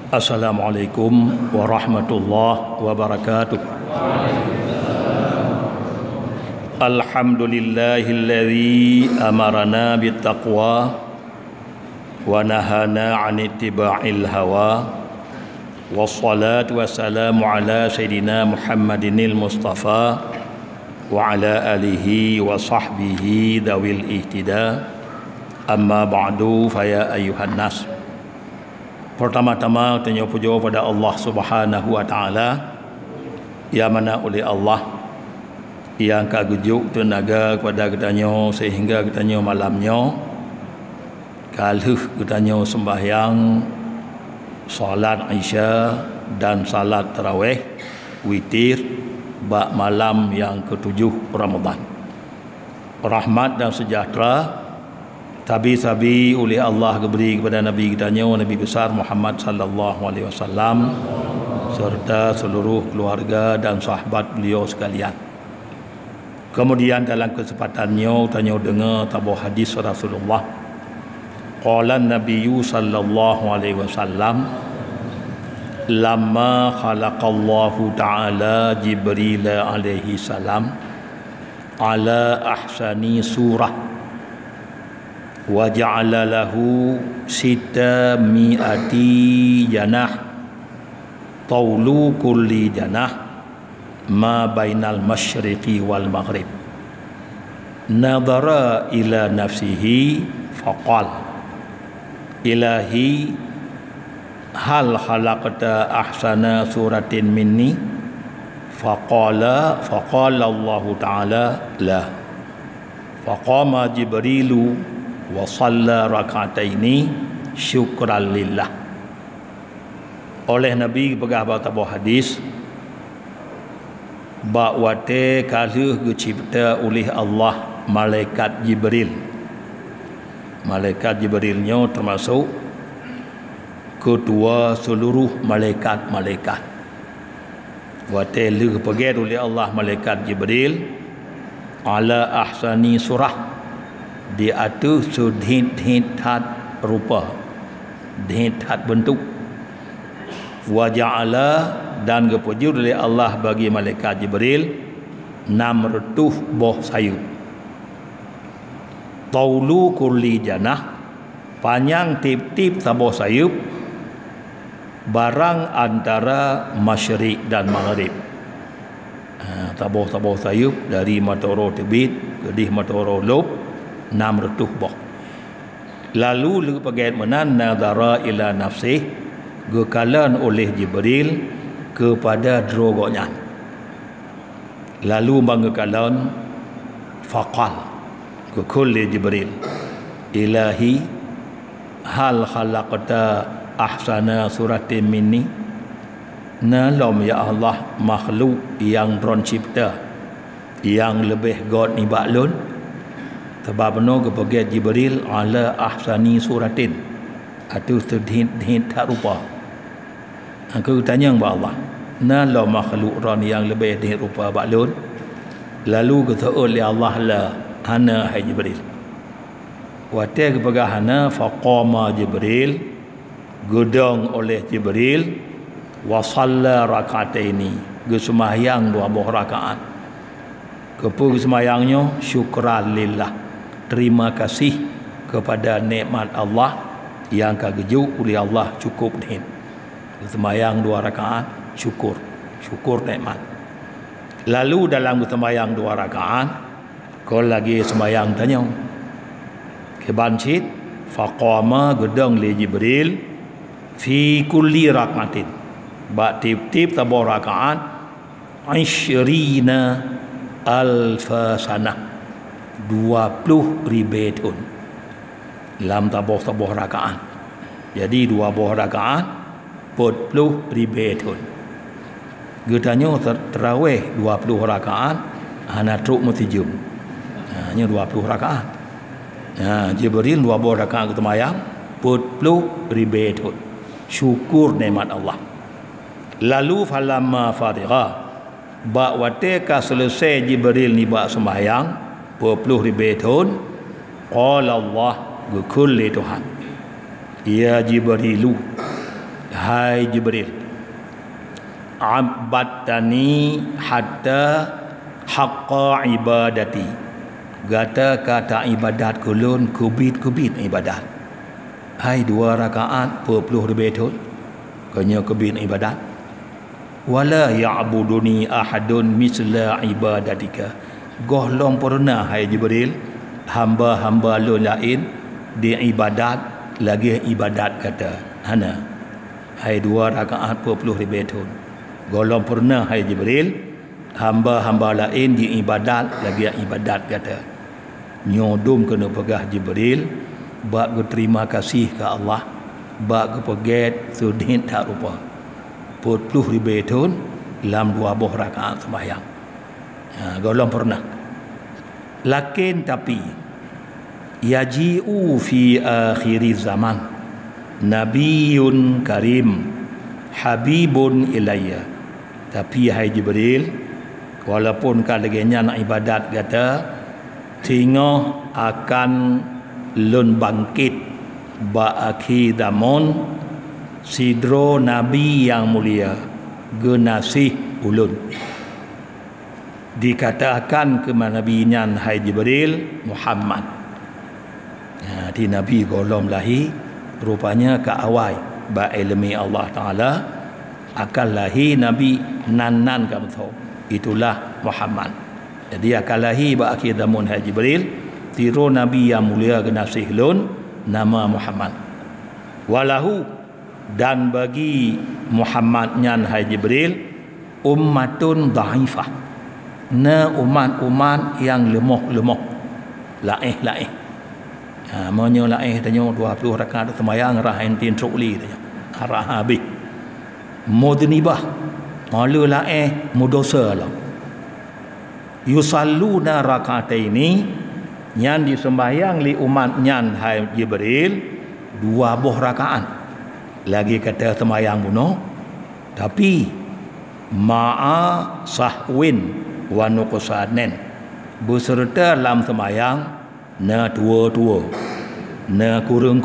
Assalamualaikum warahmatullahi wabarakatuh. Alhamdulillahilladzi amarana bittaqwa wa nahana 'an ittiba'il hawa. Wassalatu wassalamu ala sayyidina Muhammadinil Mustafa wa ala alihi wa sahbihi dawil ihtida. Amma ba'du, faya ayyuhan nas. Pertama-tama tanya puja pada Allah Subhanahu wa taala, yang mana oleh Allah yang kagujuk tenaga kepada kitanya sehingga kitanya malamnya kaluh kitanya sembahyang salat Isya dan salat tarawih witir bak malam yang ke-7 Ramadan. Rahmat dan sejahtera tabi-tabi oleh Allah diberi kepada Nabi kitanya, Nabi besar Muhammad sallallahu alaihi wasallam serta seluruh keluarga dan sahabat beliau sekalian. Kemudian dalam kesempatannya tanya dengar tabuh hadis Rasulullah. Qala an-nabiyyu sallallahu alaihi wasallam, lamma khalaqallahu ta'ala Jibril alaihi salam ala ahsani surah wa ja'ala lahu sita mi'ati janah tawlu kulli janah ma bainal masyriqi wal maghrib. Nadara ila nafsihi faqal ilahi hal khalaqta ahsana suratin minni faqala Allah ta'ala la faqama Jibrilu wa shalla rak'ataini syukran lillah. Oleh Nabi pegah bahawa hadis bakwate kaluh dicipta oleh Allah malaikat Jibril. Malaikat Jibrilnya termasuk ketua seluruh malaikat-malaikat. Wate luh pegah oleh Allah malaikat Jibril ala ahsani surah, di atas sedhit-dhit rupa, dhit bentuk. Wa ja'ala, dan kepuji oleh Allah bagi malaikat Jibril 600 boh sayup. Taulu kulli janah, panjang tip-tip sabuh sayup barang antara masyriq dan maghrib. Tabuh-tabuh sayup dari matahari terbit ke di matahari lop 600 boh. Lalu lu pakai menan nadara ila nafsih, gekalan oleh Jibril kepada drogonya. Lalu bangkalan faqal ke kulli Jibril ilahi hal khalaqta ahsana suratin minni. Nalom ya Allah makhluk yang dron cipta yang lebih god ni baklun. Sebab no kebagian Jibril ala ahsani suratin, atau sedhit-dhit rupa. Aku tanya kepada Allah, nala makhluk ran yang lebih dhit rupa baklun. Lalu kata oleh Allah la hana hai Jibril. Wate kepada hana faqama Jibril, gedang oleh Jibril wa shalla rak'ataini, gesembahyang 2 rakaat. Kepu sembahyangnya syukran lillah, terima kasih kepada nikmat Allah yang kagejuk oleh Allah cukup din. Sembahyang 2 rakaat syukur nikmat. Lalu dalam sembahyang 2 rakaat kau lagi sembahyang tanya kebancit faqama gedang li Jibril fi kulli rakaatin, ba tip-tip tabuh rakaat 20 alfa sanah, 20,000 tahun dalam tabuh rakaat. Jadi 2 rakaat 40,000 tahun. Getanya terawih 20 rakaat hana truk mutijum. Hanya 20 rakaat. Jibril 20 rakaat ketemayang 40,000 tahun. Syukur nikmat Allah. Lalu falamma farigha, bak wateka selesai Jibril ni bak sembahyang 40,000 tahun, qala Allah, kulli Tuhan, ya Jibrilu, hai Jibril, abadtani hatta haqqa ibadati, gata kata ibadat kulun kubit ibadat. Hai 2 rakaat 20 lebih tu kanya kubit ibadat. Wala ya'buduni ahadun misla ibadatika, gohlong pernah hai Jibril hamba-hamba lu lain di ibadat lagi ibadat kata hana. Hai 2 rakaat 20 lebih tu golong pernah hai Jibril hamba-hamba lain di ibadat lagi ibadat kata. Nyodum kena pegah Jibril bak berterima kasih ke Allah, bak peget sudin tak rupa 40 lebih tahun dalam 20 rakaat sembahyang. Golong pernah. Lakin tapi yaji'u fi akhir zaman nabiyyun karim habibun ilayya. Tapi hai Jibril, walaupun kalagenya nak ibadat kata tengok akan lun bangkit ba akhir zaman sidro nabi yang mulia genasih ulun. Dikatakan ke nabinya hai Jibril Muhammad. Di nabi golong lahir rupanya ke awal ba ilmi Allah Taala akan lahir nabi nan kamtho, itulah Muhammad. Jadi akan lahir ba akhir zaman hai Jibril tiro nabi yang mulia genasih ulun nama Muhammad. Walahu, dan bagi Muhammad nyan hai Jibril ummatun dhaifah, na umat yang lemah laih. Monyo laih tanyo 20 rakaat sembahyang rahain tin trukli tanyo arah habis mudnibah malu laih mudosa lah. Yusalluna rakaataini, nyan disembahyang li umat nyan hai Jibril 20 rakaat lagi kata sembahyang bunuh, tapi ma'a sahwin wa nuqsanin, beserta dalam sembahyang na tua na kurung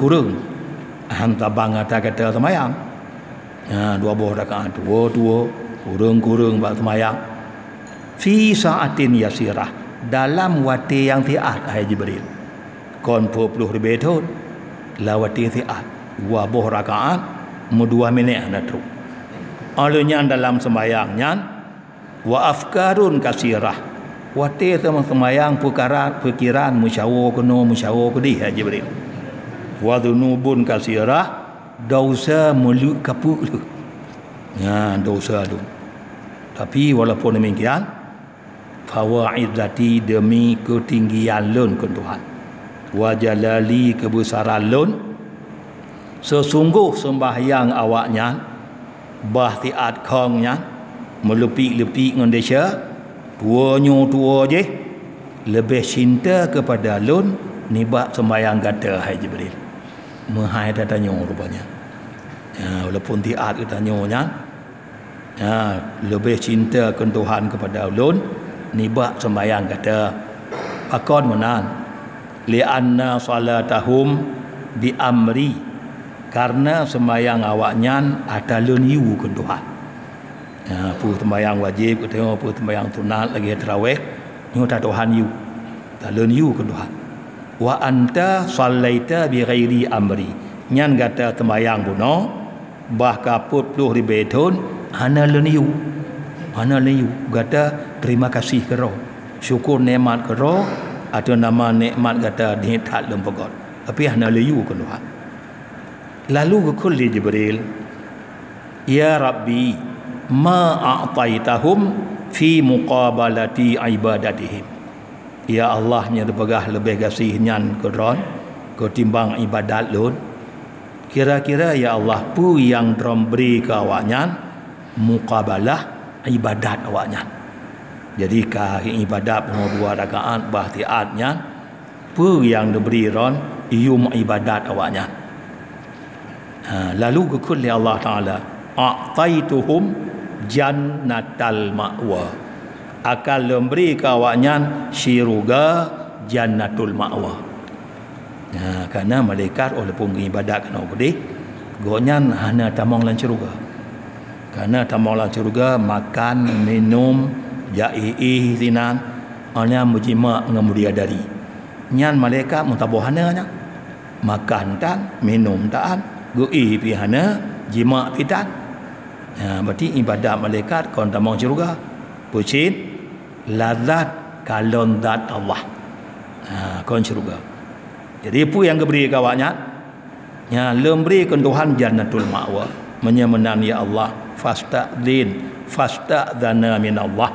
hantabang atas kata sembahyang 20 rakaat tua kurung bak sembahyang fi saatin yasirah, dalam waktu yang tiat hai Jibril kon 20 lebih tahun la waktu tiat 20 rakaat 2 minit nak teruk. Alanya dalam sembahyangnya wa afkarun kasirah, waktu sembahyang perkiraan musyawar kedi hai Jibril. Wa dhunubun kasirah, dosa mulut kapuk tu. Dosa tu. Tapi walaupun demikian fawaid zati, demi ketinggian lun ke Tuhan, wa jalali kebesaran lun, sesungguh sembahyang awaknya bahtiat kongnya melepik-lepik dengan desya tua je lebih cinta kepada lun nibak sembahyang kata hai Jibril. Mahai tanya rupanya. Walaupun tiat tanya lebih cinta ke Tuhan kepada ulun nibak sembahyang kata akon menan li anna salatahum bi amri, karena sembahyang awaknya atalun yu ke Tuhan. Pu sembahyang wajib kita pu sembahyang sunat lagi tarawih ni ta Tuhan yu talun yu ke Tuhan. Wa anta sallaita bi ghairi amri, nyan kata sembahyang buno bah kaput 20 lebih tahun ana leniu kata terima kasih ke roh, syukur nikmat ke roh, atau nama nikmat kata dihitat dalam pegot, tapi ana leniu ke Tuhan. Lalu ke kulli Jibril, ya Rabbi ma a'taitahum fi muqabalati ibadatihim, ya Allah nya depegah lebih kasih nyan ke ron ketimbang ibadat lun. Kira-kira ya Allah pu yang drom beri ke awaknya muqabalah ibadat awaknya. Jadi kah ibadat mau 2 rakaat bahtiatnya pu yang diberi ron ium ibadat awaknya. Lalu kekul ya Allah Ta'ala a'taituhum jannatal ma'wa, akan memberi ke awaknya syurga jannatul ma'wa. Kerana malaikat walaupun ibadat kena pedih gonyan hana tamong lan syurga. Karena tamong lan syurga makan, minum, jai'i zinan, ana mujima ngamudia dari. Nyan malaikat mutabohana nya. Makan tan, minum tan, goi pihana, jima pitan. Berarti ibadat malaikat kon tamong syurga. Pucit lazat kalon zat Allah. Kon syurga. Jadi apa yang diberi kawannya? Ya, lemberi ke Tuhan jannatul ma'wa. Menyemenan ya Allah, fasta'dzana min Allah.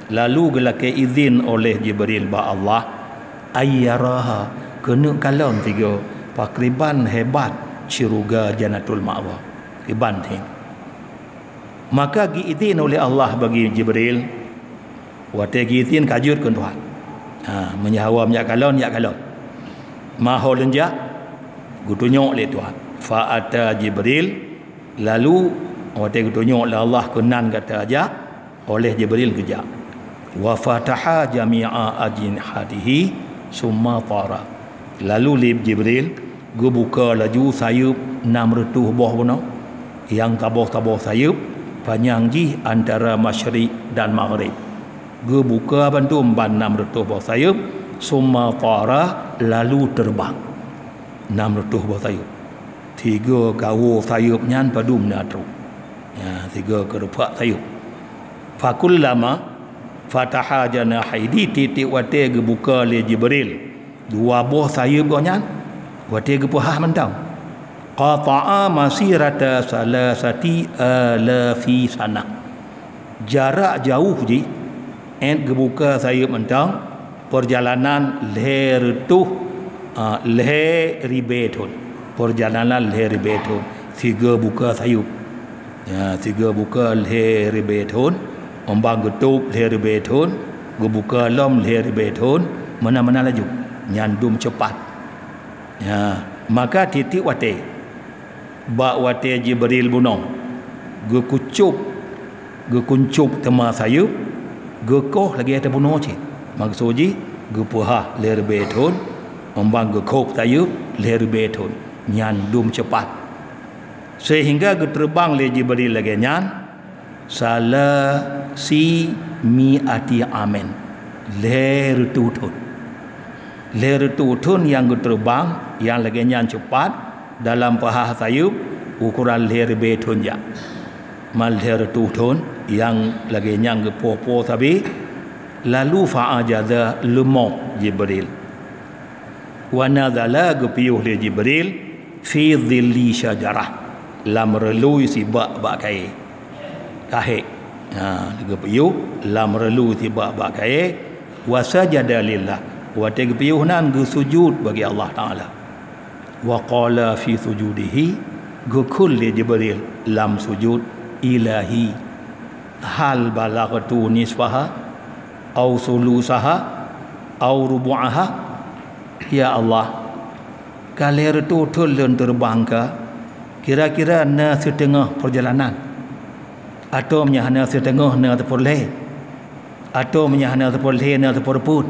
Lalu gelake izin oleh Jibril ba Allah ayyaraha kena kalon tiga pakriban hebat syurga jannatul ma'wa. Riban ting. Maka gi izin oleh Allah bagi Jibril. Wate gi izin kajut ke Tuhan. Menyahawam ya kalon. Maho lenjak gutunyok le Tuhan. Fa'ata Jibril, lalu waktu gutunyok le Allah kenan kata aja oleh Jibril kejak. Wa fataha jami'a ajnihatihi summa tara. Lalu li Jibril gu buka laju sayup 600 buah buno yang tabuh-tabuh sayup panjang ji antara masyriq dan maghrib. Gu buka bantu ban 600 buah sayup summa tara, lalu terbang 600 buah sayup. 3 gawo sayup nyan padum natru. 3 kerupak sayup. Fakullama fataha janahihi titik wate gebuka le Jibril 2 buah sayup nyan wate gepahah mentang. Qata'a masirata salasati alafi sana. Jarak jauh ji gebuka sayup mentang perjalanan leher ribetun. Perjalanan leher ribetun. 3 buka sayup. 3 buka leher ribetun. Ombang getup leher ribetun. Gebuka lom leher ribetun. Mana-mana laju. Nyandum cepat. Maka titik wate. Bak wate Jibril bunong. Gekuncup tema sayup. Gekoh lagi ada bunuh cik. Maksudnya gepuha leher betun ombang gekop tayub leher betun nyandum cepat sehingga geterbang le Jibril lagi nyan salasi mi'ati amen leher tutun yang geterbang yang lagi nyan cepat dalam pahah tayub ukuran leher betun ya mal leher tutun yang lagi nyan gepopo tapi lalu fa'ajaza lemok Jibril wa nadhala gepiyuh li Jibril fi dhilli syajarah lam relui si bak kai kahe gepiyuh lam relui si bak kai wa sajada lillah wa tegepiyuh nan sujud bagi Allah Taala wa qala fi sujudihi gukul li Jibril lam sujud ilahi hal balagatu nisfaha au sulusaha au rubu'aha. Ya Allah, kalir tu tulun terbang ke kira-kira na setengah perjalanan atau menyahana setengah na terpoleh atau menyahana terpoleh na terpurput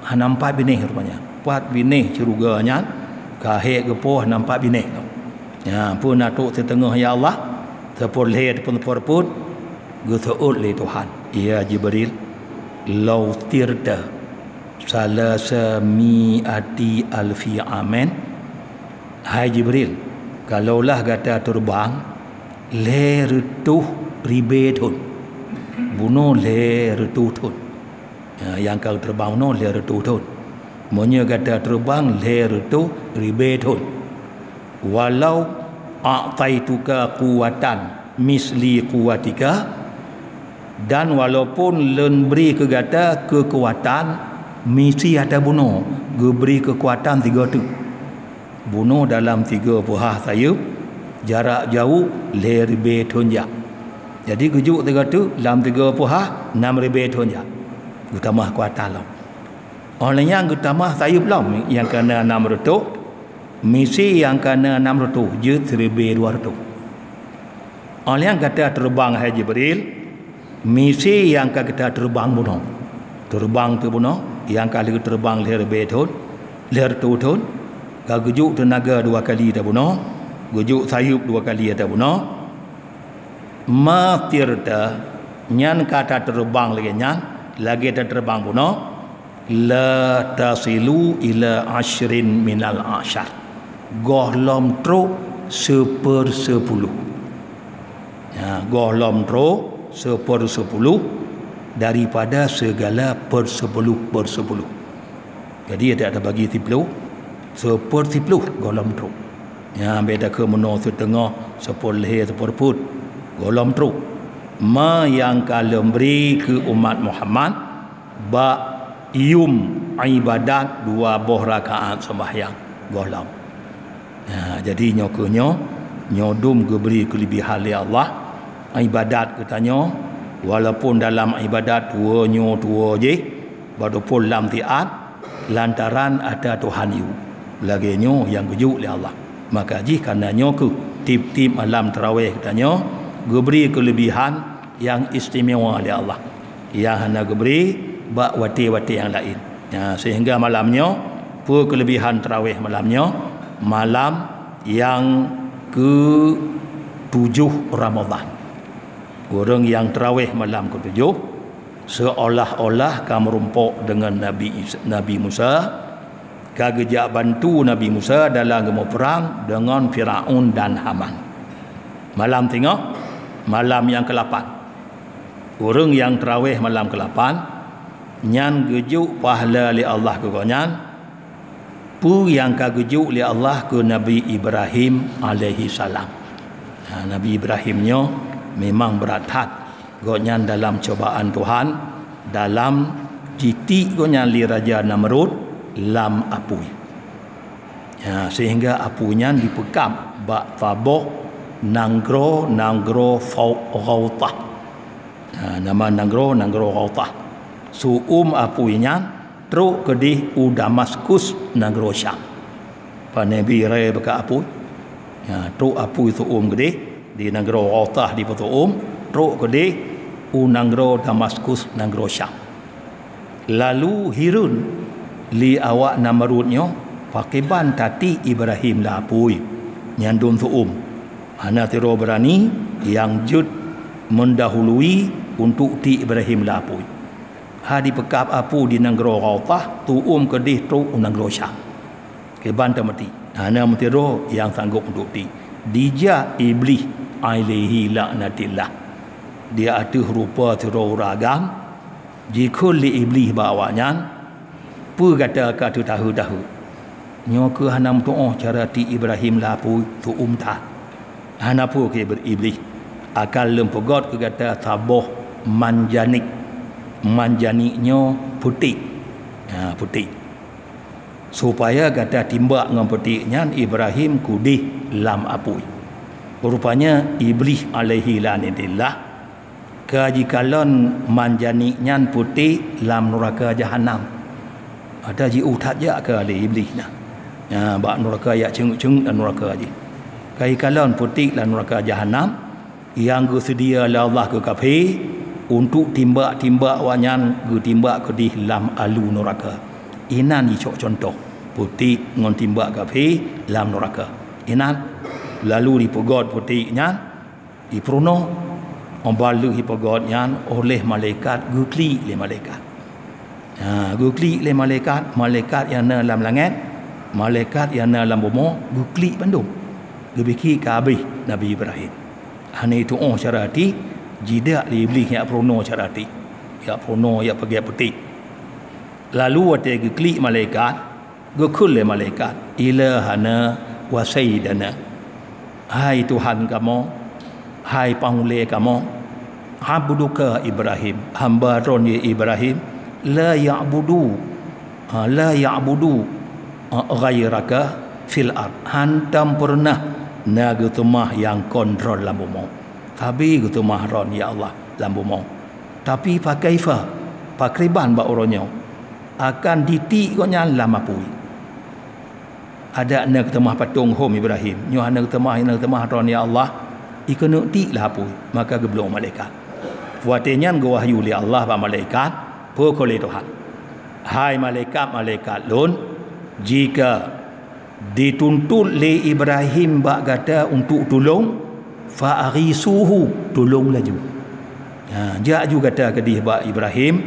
hana 4 binih rupanya 4 binih curuganya kahek gepoh 4 binih pun atuk setengah ya Allah terpoleh pun terpurput gusuul li Tuhan ya Jibril law tirta salasa mi'ati alfi amen. Hai Jibril, kalaulah kata terbang leretuh ribetun bunuh leretutun yang kau terbang no leretutun monya kata terbang leretuh ribetun walau a'taituka quwatan misli quwatika. Dan walaupun len beri kegata kekuatan misi ada bunuh beri kekuatan 3 tu bunuh dalam 3 buah sayup jarak jauh leher tonjak. Jadi gujuk 3 tu dalam 3 buah 6 tonjak utama kuatan lah orang yang utama sayup lah yang kena 600 misi yang kena 600 je 1200 orang yang kata terbang hai Jibril misi yang kita terbang bunuh terbang tu bunuh yang kali terbang leher betun leher tutun gagujuk tenaga 2 kali dah bunuh gujuk sayup 2 kali ada buno matirta nyan kata terbang lagi nyan lagi ada terbang buno la tasilu ila ashrin minal ashar gohlom tro 1/10 ya gohlom tro 1/10 daripada segala per 10 jadi ada bagi 10 1/10 gohlom tro ya beda ke meno setengah 10 seperput gohlom tro ma yang kalau beri ke umat Muhammad ba ibadat 2 boh rakaat sembahyang golam. Jadi nyokonyo nyodum ke beri kelebihan li Allah ibadat katanya walaupun dalam ibadat tua je baru pun lam tiat lantaran ada Tuhan you lagi nyo yang kejuk li Allah maka ji kerana nyoku tip-tip malam tarawih katanya ke beri kelebihan yang istimewa li Allah yang hanya ke beri bak wati-wati yang lain sehingga malamnya pun kelebihan tarawih malamnya malam yang ke-7 Ramadan orang yang tarawih malam ke-7 seolah-olah kamu merumpuk dengan Nabi Musa kagejak bantu Nabi Musa dalam gemuk perang dengan Firaun dan Haman malam tengok malam yang ke-8 orang yang tarawih malam ke-8 nyan gejuk pahala li Allah ke nyan pu yang kagejuk li Allah ke Nabi Ibrahim alaihi salam Nabi Ibrahimnya memang berat hat gonyan dalam cobaan Tuhan dalam titik gonyan li Raja Namrud lam apui sehingga apunya dipekam bak taboh nanggro Ghautah nama nanggro Ghautah apuinya teruk kedih Damaskus negara Syam. Nabi rai beka apu. Teruk apu itu kedih di negara Ghautah di Patu teruk kedih negara Damaskus negara Syam. Lalu Hirun li awak Namrudnya pakai ban tati Ibrahim lah apui nyandun tu ana tiro berani yang jud mendahului untuk ti Ibrahim lah apui di pekap apu di negara Ghautah tu kedih tu negara Syam ke banta mati ana mutiro yang sanggup untuk dija iblis alaihi laknatillah dia ada rupa tiro ragam jika li iblis bawanya pu kata tahu nyo ke hanam tu cara ti Ibrahim lah apu tu ta hana pu ke beriblis akal lempegot ke kata taboh manjaniknya putih putih supaya kata timbak dengan putihnya Ibrahim kudih lam apui rupanya iblis alaihi lanatillah kajikalon manjaniknya putih lam neraka jahanam ada ji utat ja ke ali iblis bak neraka ya ceng dan neraka ji kajikalon putih lam neraka jahanam yang bersedia Allah ke kafir untuk timbak-timbak wanyan timbak ke di lam alu neraka inan ni contoh putih ngon timbak kafe lam neraka inan lalu dipegot putihnya diperuno ombalu dipegodnya oleh malaikat gukli le malaikat gukli le malaikat yang dalam langit malaikat yang dalam bumi gukli bandung gebeki kabeh Nabi Ibrahim hanya itu cara hati jidak li iblis yang prono carati ya prono ya pergi putih lalu ada klik malaikat gekul malaikat ilahana wa sayyidana hai Tuhan kamu hai panglih kamu abduka Ibrahim hamba ron ya Ibrahim la ya'budu ghairaka fil ard hantam pernah naga temah yang kontrol lam bumi tapi gitu mahron ya Allah lambu mau tapi pakaifa pakriban ba orangnya akan diti gonya lama pui ada nak temah patung hom Ibrahim nyo nak temah ron ya Allah ikenu ti lah pui maka geblong malaikat buatnya go wahyu li Allah ba malaikat pokole Tuhan hai malaikat lun jika dituntut le Ibrahim bak kata untuk tolong, fa arisuhu, tolong laju. Jak ju kata kedih bak Ibrahim,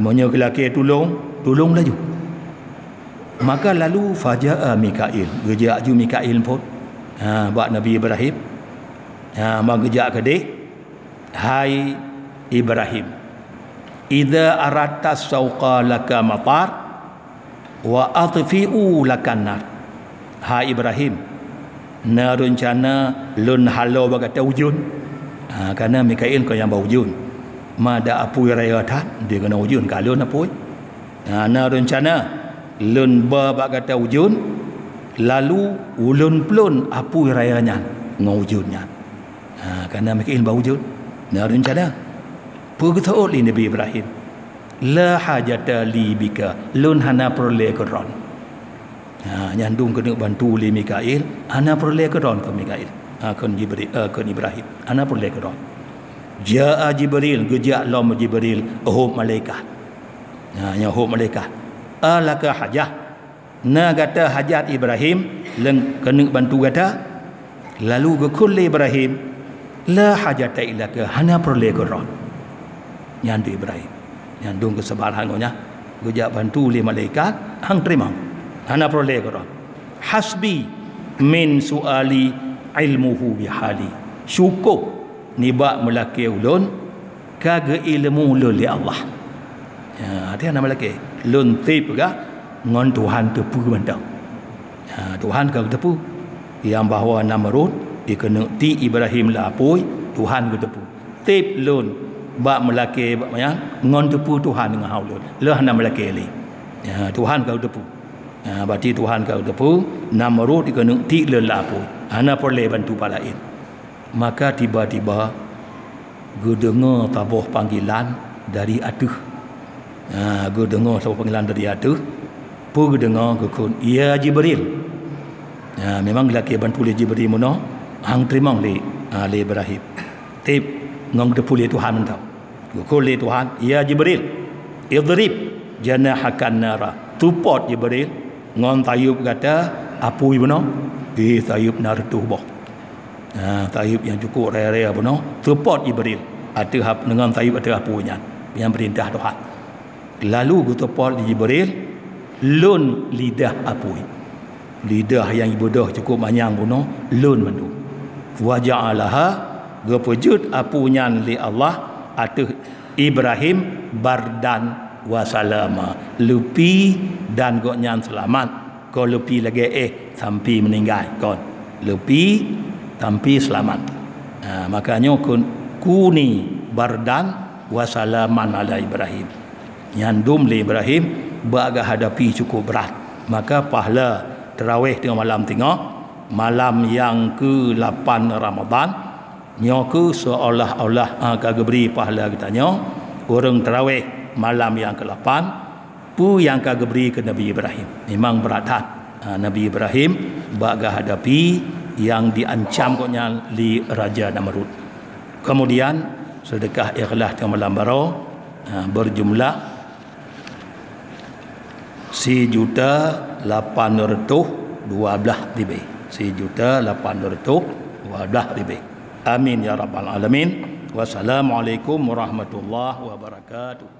monya kelaki tolong laju. Maka lalu faja'a Mikail, gejak ju Mikail pun bak Nabi Ibrahim. Mak gejak kedih, hai Ibrahim, idza aratta sauqa laka matar wa atfi'u lakan nar. Hai Ibrahim, na rencana lun halau bagata ujun. Kerana Mikail kau yang berujun, mada apui raya tat dia kena ujun kalun apui. Na rencana lun bagata ujun, lalu ulun plun apui rayanya ngujunnya. Kerana Mikail berujun, na rencana begitu li Nabi Ibrahim, la hajata li bika, lun hana perle keron. Nyandung kena bantu li Mikail, hana perle keron ke Mikail, ke Jibril, ke Ibrahim, hana perle keron. Ja'a Jibril, gejak lam Jibril, malaikat. Nyahub malaikat, alaka hajah, na kata hajat Ibrahim, leng kena bantu kata, lalu gekul Ibrahim, la hajata ilaka, hana perle keron. Nyandu Ibrahim, nyandung kesabaran nya, gejak bantu li malaikat, hang terima, hana perle keron. Hasbi min suali ilmuhu bihali, syukur nibak melaki ulun kaga ilmu ulun li Allah. Dia nama laki lun tip juga ngon Tuhan tepu mentau. Tuhan kau tepu yang bahawa Namrud dikena ti Ibrahim la apoi, Tuhan kau tepu tip lun bak melaki bak mayang ngon tepu Tuhan dengan haulun lah nama laki li. Tuhan kau tepu. Berarti Tuhan kau tepu, Namrud dikena ti lun la apoi, ana perle bantu palain. Maka tiba-tiba gue dengar tabuh panggilan dari atuh. Gue dengar tabuh panggilan dari atuh. Gue dengar gue ya Jibril. Memang lelaki bantu le Jibril mono, hang terima le Ibrahim. Tip ngong depu le Tuhan mentau. Gue le Tuhan, ya Jibril, idrib janahakan nara. Tupot Jibril ngon tayub kata apui mono, tayub nartuh boh. Tayyib yang cukup raya-raya pun support Jibril atau dengan tayyib atau apunya yang perintah Tuhan. Lalu support Jibril lun lidah apui, lidah yang ibadah cukup banyak pun lun mandu wa ja'alaha gepejut apunya li Allah atau Ibrahim bardan wa salama, lepi dan goknya selamat. Kau lepi lagi sampai meninggal kon lepi tapi selamat. Makanya kuni bardan wasalaman ala Ibrahim. Nyandum li Ibrahim baga hadapi cukup berat. Maka pahala tarawih tengah malam tengah, malam yang ke-8 Ramadan, nyoku seolah-olah kagak beri pahala katanya orang tarawih malam yang ke-8 pu yang kagak beri ke Nabi Ibrahim. Memang berat Nabi Ibrahim baga hadapi yang diancam koknya li Raja Namrud. Kemudian sedekah ikhlas di malam baru berjumlah 1.812.000 lebih. 1.812.000 lebih. Amin ya rabbal alamin. Wassalamualaikum warahmatullahi wabarakatuh.